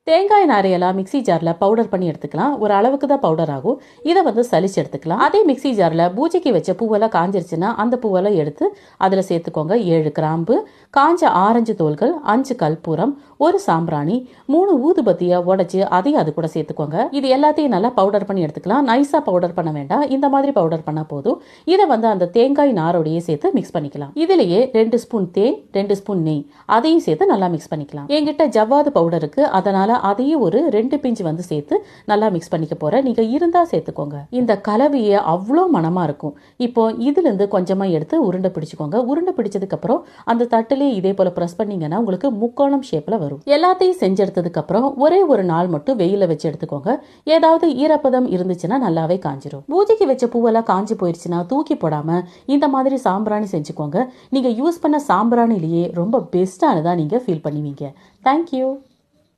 தேங்காய் நாரையெல்லாம் மிக்சி ஜாரில் பவுடர் பண்ணி எடுத்துக்கலாம். ஒரு அளவுக்கு தான் பவுடர் ஆகும். இதை சலிச்சு எடுத்துக்கலாம். அதே மிக்சி ஜாரில் பூஜைக்கு வச்ச பூவெல்லாம் காஞ்சிருச்சுன்னா அந்த பூவெல்லாம் எடுத்து அதில் சேர்த்துக்கோங்க. 7 கிராம்பு, காஞ்ச ஆரஞ்சு தோல்கள், 5 கற்பூரம், 1 சாம்பிராணி, 3 ஊதுபத்தியை உடைச்சு அதையும் அது கூட சேர்த்துக்கோங்க. இது எல்லாத்தையும் நல்லா பவுடர் பண்ணி எடுத்துக்கலாம். நைஸாக பவுடர் பண்ண வேண்டாம். இந்த மாதிரி பவுடர் பண்ணால் போதும். இதை அந்த தேங்காய் நாரோடையே சேர்த்து மிக்ஸ் பண்ணிக்கலாம். இதுலேயே 2 ஸ்பூன் தேன், 2 ஸ்பூன் நெய் அதையும் சேர்த்து நல்லா மிக்ஸ் பண்ணிக்கலாம். என்கிட்ட ஜவ்வாது பவுடர் இருக்கு, அதனால அதையும் ஒரு 2 பிஞ்சு சேர்த்து நல்லா மிக்ஸ் பண்ணிக்க போறேன். நீங்க இருந்தா சேர்த்துக்கோங்க. இந்த கலவையே அவ்வளோ மனமா இருக்கும். இப்போ இதுல இருந்து கொஞ்சமா எடுத்து உருண்டை பிடிச்சுக்கோங்க. உருண்டை பிடிச்சதுக்கு அப்புறம் அந்த தட்டிலே இதே போல பிரஸ் பண்ணீங்கன்னா உங்களுக்கு முக்கோணம் ஷேப்ல வரும். எல்லாத்தையும் செஞ்செடுத்ததுக்கு அப்புறம் ஒரே ஒரு நாள் மட்டும் வெயில வச்சு எடுத்துக்கோங்க. ஏதாவது ஈரப்பதம் இருந்துச்சுன்னா நல்லாவே காஞ்சிரும். பூஜைக்கு வச்ச பூவெல்லாம் காஞ்சி போயிருச்சுன்னா தூக்கி போடாம இந்த மாதிரி சாம்பிராணி செஞ்சுக்கோங்க. நீங்க யூஸ் பண்ண சாம்பிராணிலேயே ரொம்ப பெஸ்டானதா நீங்க ஃபீல் பண்ணுவீங்க. தேங்க்யூ.